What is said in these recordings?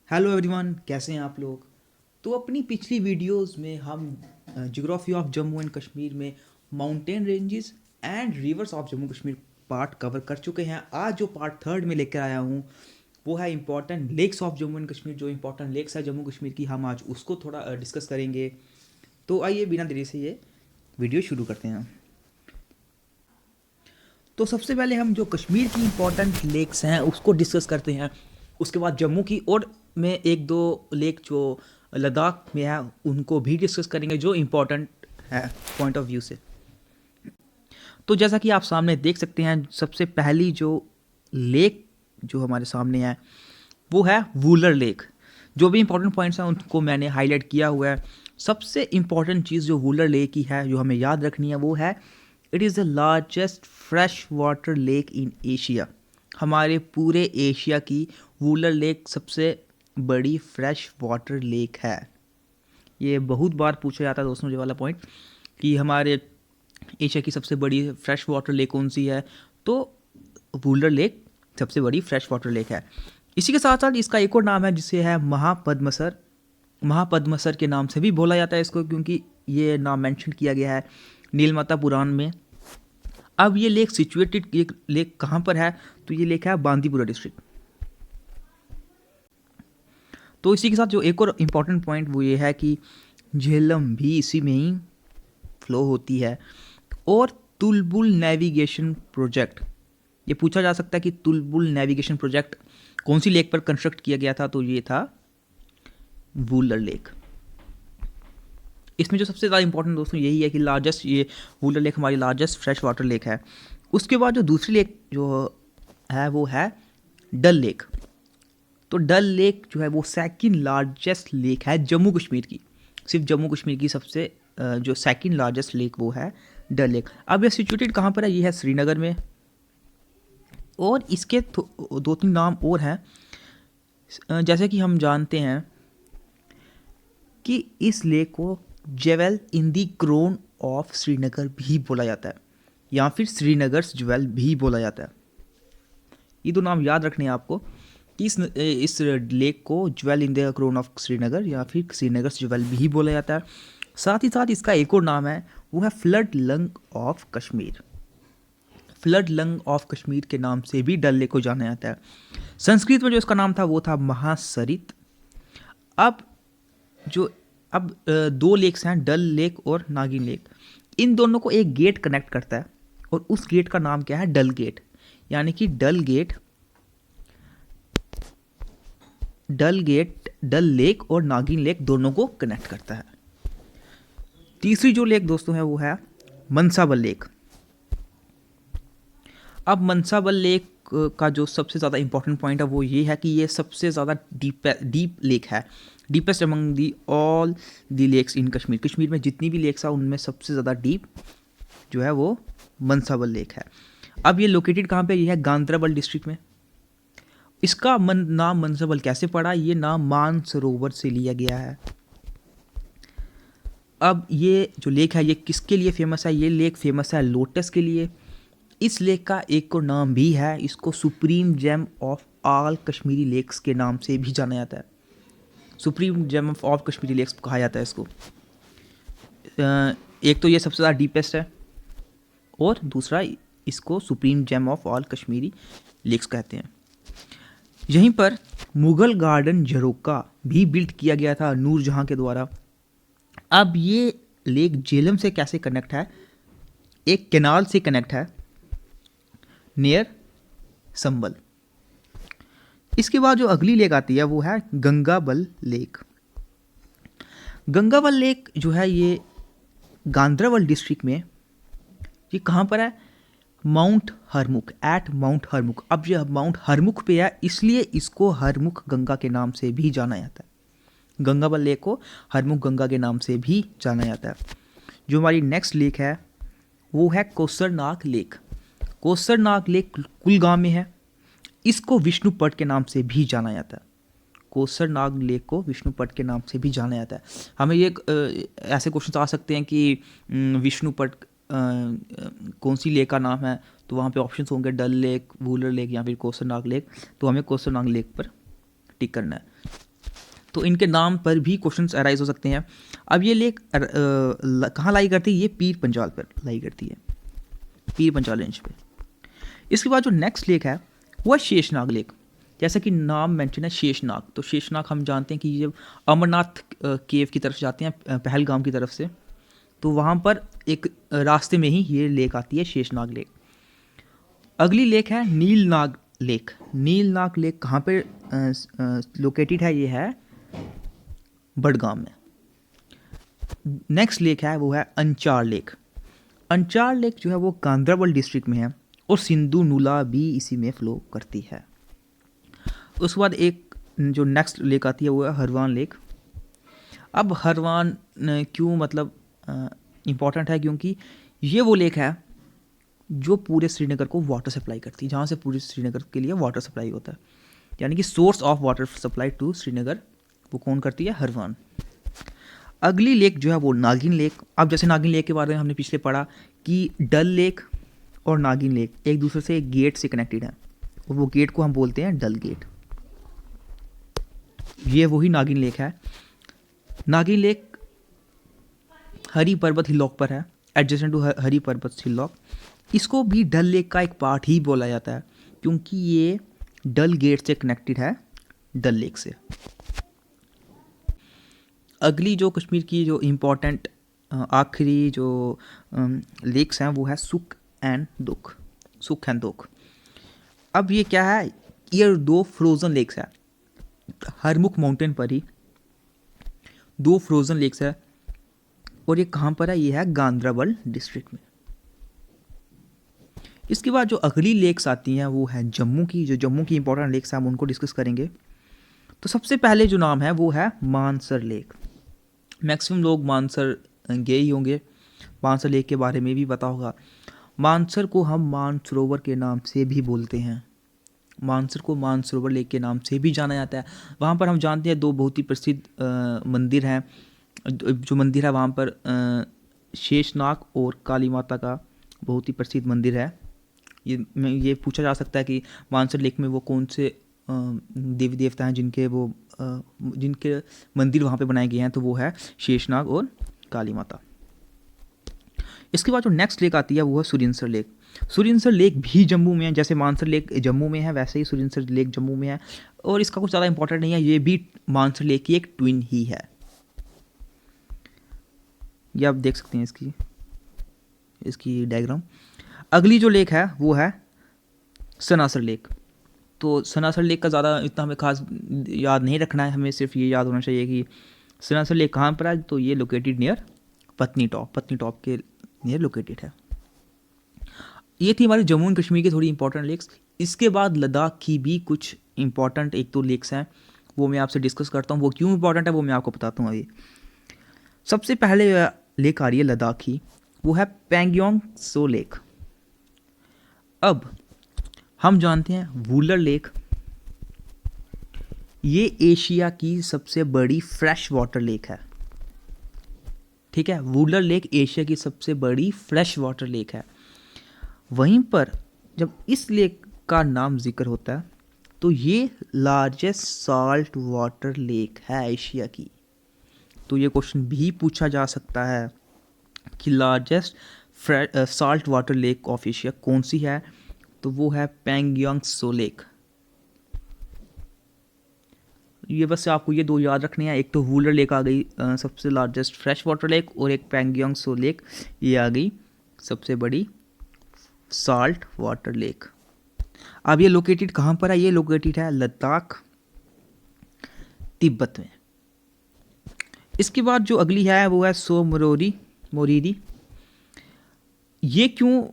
Hello everyone, कैसे हैं आप लोग। तो अपनी पिछली वीडियोस में हम geography of Jammu and Kashmir में mountain ranges and rivers of Jammu Kashmir part cover कर चुके हैं। आज जो पार्ट थर्ड में लेकर आया हूँ वो है important lakes of Jammu and Kashmir. जो इंपॉर्टेंट लेक्स है जम्मू कश्मीर की, हम आज उसको थोड़ा डिस्कस करेंगे। तो आइए बिना देरी से ये वीडियो शुरू करते हैं। तो सबसे पहले हम जो कश्मीर की इंपॉर्टेंट लेक्स हैं उसको डिस्कस करते हैं। उसके बाद जम्मू की और में एक दो लेक जो लद्दाख में है उनको भी डिस्कस करेंगे जो इम्पोर्टेंट है पॉइंट ऑफ व्यू से। तो जैसा कि आप सामने देख सकते हैं, सबसे पहली जो लेक जो हमारे सामने है वो है वूलर लेक। जो भी इंपॉर्टेंट पॉइंट्स हैं उनको मैंने हाईलाइट किया हुआ है। सबसे इंपॉर्टेंट चीज़ जो वूलर लेक की है जो हमें याद रखनी है वो है it is the largest fresh water lake in Asia. हमारे पूरे एशिया की वूलर लेक सबसे बड़ी फ्रेश वाटर लेक है। ये बहुत बार पूछा जाता है दोस्तों ये वाला पॉइंट कि हमारे एशिया की सबसे बड़ी फ्रेश वाटर लेक कौन सी है, तो वूलर लेक सबसे बड़ी फ्रेश वाटर लेक है। इसी के साथ साथ इसका एक और नाम है जिसे है महापद्मसर। महापद्मसर के नाम से भी बोला जाता है इसको क्योंकि ये नाम मेंशन किया गया है नीलमाता पुराण में। अब ये लेक सिचुएटेड, ये लेक कहाँ पर है, तो ये लेक है बांदीपुरा डिस्ट्रिक्ट। तो इसी के साथ जो एक और इम्पॉर्टेंट पॉइंट वो ये है कि झेलम भी इसी में ही फ्लो होती है। और तुलबुल नेविगेशन प्रोजेक्ट, ये पूछा जा सकता है कि तुलबुल नेविगेशन प्रोजेक्ट कौन सी लेक पर कंस्ट्रक्ट किया गया था, तो ये था वूलर लेक। इसमें जो सबसे ज़्यादा इंपॉर्टेंट दोस्तों यही है कि लार्जेस्ट, ये वूलर लेक हमारी लार्जेस्ट फ्रेश वाटर लेक है। उसके बाद जो दूसरी लेक जो है वो है डल लेक। तो डल लेक जो है वो सेकंड लार्जेस्ट लेक है जम्मू कश्मीर की। सिर्फ जम्मू कश्मीर की सबसे जो सेकंड लार्जेस्ट लेक वो है डल लेक। अब ये सिचुएटेड कहाँ पर है, ये है श्रीनगर में। और इसके दो तीन नाम और हैं। जैसे कि हम जानते हैं कि इस लेक को jewel in the crown of Srinagar भी बोला जाता है या फिर श्रीनगर्स ज्वेल भी बोला जाता है। ये दो नाम याद रखने हैं आपको कि इस लेक को jewel in the crown of Srinagar या फिर श्रीनगर्स ज्वेल भी बोला जाता है। साथ ही साथ इसका एक और नाम है वो है flood lung of Kashmir. Flood lung of Kashmir के नाम से भी डल लेक को जाना जाता है। संस्कृत में जो इसका नाम था वो था महासरित। अब जो दो लेक्स हैं, डल लेक और नागिन लेक, इन दोनों को एक गेट कनेक्ट करता है और उस गेट का नाम क्या है, डल गेट। यानी कि डल गेट डल लेक और नागिन लेक दोनों को कनेक्ट करता है। तीसरी जो लेक दोस्तों है वो है मनसाबल लेक। अब मनसाबल लेक का जो सबसे ज़्यादा इंपॉर्टेंट पॉइंट है वो ये है कि ये सबसे ज़्यादा डीप लेक है, deepest among the all the lakes in Kashmir. Kashmir में जितनी भी लेक्स हैं उनमें सबसे ज़्यादा डीप जो है वो मनसाबल लेक है। अब ये लोकेटेड कहाँ पे, ये है गांदरबल डिस्ट्रिक्ट में। इसका नाम मनसाबल कैसे पड़ा, ये नाम मानसरोवर से लिया गया है। अब ये जो लेक है ये किसके लिए फेमस है, ये लेक फेमस है लोटस के लिए। इस लेक का एक और नाम भी है, इसको supreme gem of all Kashmiri lakes के नाम से भी जाना जाता है। Supreme gem of all Kashmiri lakes कहा जाता है इसको। एक तो ये सबसे ज़्यादा डीपेस्ट है और दूसरा इसको supreme gem of all Kashmiri lakes कहते हैं। यहीं पर मुगल गार्डन झरोका भी बिल्ड किया गया था नूरजहां के द्वारा। अब ये लेक झेलम से कैसे कनेक्ट है, एक कैनाल से कनेक्ट है नियर संबल। इसके बाद जो अगली लेक आती है वो है गंगाबल लेक। गंगाबल लेक जो है ये गांदरबल डिस्ट्रिक्ट में, ये कहाँ पर है, Mount Harmukh, at Mount Harmukh. अब ये माउंट हरमुख पे है इसलिए इसको हरमुख गंगा के नाम से भी जाना जाता है। गंगाबल लेक को हरमुख गंगा के नाम से भी जाना जाता है। जो हमारी नेक्स्ट लेक है वो है कोसरनाग लेक। कोसरनाग लेक कुलगाम में है। इसको विष्णुपट के नाम से भी जाना जाता है। कोसरनाग लेक को विष्णुपट के नाम से भी जाना जाता है। हमें ये ऐसे क्वेश्चन आ सकते हैं कि विष्णुपट कौन सी लेक का नाम है, तो वहाँ पे ऑप्शंस होंगे डल लेक, वूलर लेक या फिर कोसरनाग लेक। तो हमें कोसरनाग लेक पर टिक करना है। तो इनके नाम पर भी क्वेश्चंस अराइज हो सकते हैं। अब ये लेक कहाँ लाई करती है? ये पीर पंजाल पर लाई करती है, पीर पंजाल रेंज पे। इसके बाद जो नेक्स्ट लेक है वो है शेषनाग लेक। जैसा कि नाम मेंशन है शेषनाग, तो शेषनाग हम जानते हैं कि जब अमरनाथ केव की तरफ जाते हैं पहलगाम की तरफ से, तो वहाँ पर एक रास्ते में ही ये लेक आती है, शेषनाग लेक। अगली लेक है नीलनाग लेक। नीलनाग लेक कहाँ पे लोकेटेड है? ये है बडगाम में। नेक्स्ट लेक है वो है अंचार लेक। अंचार लेक जो है वो गांधरबल डिस्ट्रिक्ट में है और सिंधु नूला भी इसी में फ्लो करती है। उसके बाद एक जो नेक्स्ट लेक आती है वो है हरवान लेक। अब हरवान क्यों मतलब इम्पॉर्टेंट है? क्योंकि ये वो लेक है जो पूरे श्रीनगर को वाटर सप्लाई करती है, जहाँ से पूरे श्रीनगर के लिए वाटर सप्लाई होता है, यानी कि source of water supply to Srinagar, वो कौन करती है? हरवान। अगली लेक जो है वो नागिन लेक। अब जैसे नागिन लेक के बारे में हमने पिछले पढ़ा कि डल लेक और नागिन लेक एक दूसरे से एक गेट से कनेक्टेड है और वो गेट को हम बोलते हैं डल गेट। ये वही नागिन लेक है। नागिन लेक हरी पर्वत हिलॉक पर है, एडजेसेंट टू हरी पर्वत हिलॉक। इसको भी डल लेक का एक पार्ट ही बोला जाता है क्योंकि ये डल गेट से कनेक्टेड है, डल लेक से। अगली जो कश्मीर की जो इम्पोर्टेंट आखिरी जो लेक्स हैं वो है सुख एंड दुख, सुख एंड दुख। अब ये क्या है? ये दो फ्रोज़न लेक्स है, हरमुख माउंटेन पर ही दो फ्रोज़न लेक्स है और ये कहाँ पर है? ये है गांधरबल डिस्ट्रिक्ट में। इसके बाद जो अगली लेक्स आती हैं वो है जम्मू की। जो जम्मू की इंपॉर्टेंट लेक्स हैं हम उनको डिस्कस करेंगे। तो सबसे पहले जो नाम है वो है मानसर लेक। मैक्सिमम लोग मानसर गए ही होंगे, मानसर लेक के बारे में भी पता होगा। मानसर को हम मानसरोवर के नाम से भी बोलते हैं, मानसर को मानसरोवर लेक के नाम से भी जाना जाता है। वहाँ पर हम जानते हैं दो बहुत ही प्रसिद्ध मंदिर हैं। जो मंदिर है वहाँ पर शेषनाग और काली माता का बहुत ही प्रसिद्ध मंदिर है। ये पूछा जा सकता है कि मानसर लेक में वो कौन से देवी देवता हैं जिनके मंदिर वहाँ पे बनाए गए हैं, तो वो है शेषनाग और काली माता। इसके बाद जो नेक्स्ट लेक आती है वो है सुरिनसर लेक। सुरिनसर लेक भी जम्मू में है, जैसे मानसर लेक जम्मू में है वैसे ही सुरिनसर लेक जम्मू में है और इसका कुछ ज़्यादा इंपॉर्टेंट नहीं है, ये भी मानसर लेक की एक ट्विन ही है। ये आप देख सकते हैं इसकी डायग्राम। अगली जो लेक है वो है सनासर लेक। तो सनासर लेक का ज़्यादा इतना हमें खास याद नहीं रखना है, हमें सिर्फ ये याद होना चाहिए कि सनासर लेक कहाँ पर है। तो ये लोकेटेड नियर पत्नी टॉप के नियर लोकेटेड है। ये थी हमारी जम्मू एंड कश्मीर की थोड़ी इंपॉर्टेंट लेक्स। इसके बाद लद्दाख की भी कुछ इंपॉर्टेंट एक दो लेक्स हैं, वो मैं आपसे डिस्कस करता हूँ। वो क्यों इंपॉर्टेंट है वो मैं आपको बताता हूँ अभी। सबसे पहले लेक आ रही है लद्दाख की, वो है पैंगयोंग सो लेक। अब हम जानते हैं वुलर लेक, ये एशिया की सबसे बड़ी फ्रेश वाटर लेक है। ठीक है, वुलर लेक एशिया की सबसे बड़ी फ्रेश वाटर लेक है। वहीं पर जब इस लेक का नाम जिक्र होता है तो ये लार्जेस्ट साल्ट वाटर लेक है एशिया की। तो ये क्वेश्चन भी पूछा जा सकता है कि largest salt water lake of Asia कौन सी है? तो वो है पैंगयोंग सो लेक। ये बस आपको ये दो याद रखने हैं, एक तो वुलर लेक आ गई सबसे लार्जेस्ट फ्रेश वाटर लेक, और एक पैंगयोंग सो लेक ये आ गई सबसे बड़ी साल्ट वाटर लेक। अब ये लोकेटेड कहाँ पर है? ये लोकेटेड है लद्दाख, तिब्बत में। इसके बाद जो अगली है वो है सो मोरीरी। ये क्यों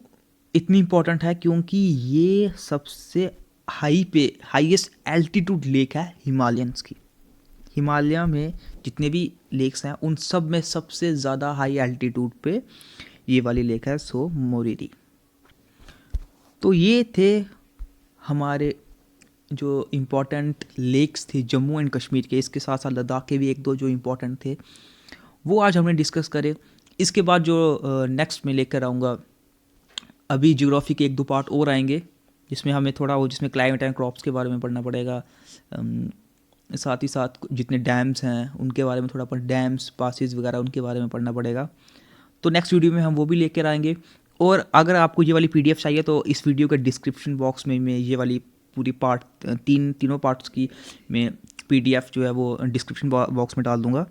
इतनी इंपॉर्टेंट है? क्योंकि ये सबसे हाईएस्ट एल्टीट्यूड लेक है हिमालयंस की। हिमालय में जितने भी लेक्स हैं उन सब में सबसे ज़्यादा हाई एल्टीट्यूड पे ये वाली लेक है सो मोरीरी। तो ये थे हमारे जो इम्पोर्टेंट लेक्स थे जम्मू एंड कश्मीर के। इसके साथ साथ लद्दाख के भी एक दो जो इम्पोर्टेंट थे वो आज हमने डिस्कस करे। इसके बाद जो नेक्स्ट में लेकर आऊँगा, अभी ज्योग्राफी के एक दो पार्ट और आएंगे जिसमें हमें थोड़ा जिसमें क्लाइमेट एंड क्रॉप्स के बारे में पढ़ना पड़ेगा, साथ ही साथ जितने डैम्स हैं उनके बारे में थोड़ा डैम्स पासिस वगैरह उनके बारे में पढ़ना पड़ेगा। तो नेक्स्ट वीडियो में हम वो भी लेकर आएंगे। और अगर आपको ये वाली पीडीएफ चाहिए तो इस वीडियो के डिस्क्रिप्शन बॉक्स में मैं ये वाली पूरी तीनों पार्ट्स की मैं पीडीएफ जो है वो डिस्क्रिप्शन बॉक्स में डाल दूंगा।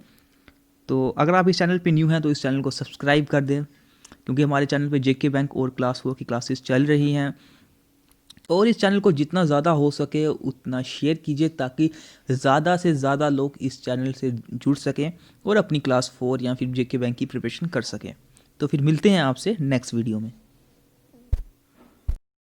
तो अगर आप इस चैनल पे न्यू हैं तो इस चैनल को सब्सक्राइब कर दें, क्योंकि हमारे चैनल पे जेके बैंक और क्लास 4 की क्लासेस चल रही हैं। और इस चैनल को जितना ज़्यादा हो सके उतना शेयर कीजिए, ताकि ज़्यादा से ज़्यादा लोग इस चैनल से जुड़ सकें और अपनी क्लास 4 या फिर जेके बैंक की प्रिपरेशन कर सकें। तो फिर मिलते हैं आपसे नेक्स्ट वीडियो में।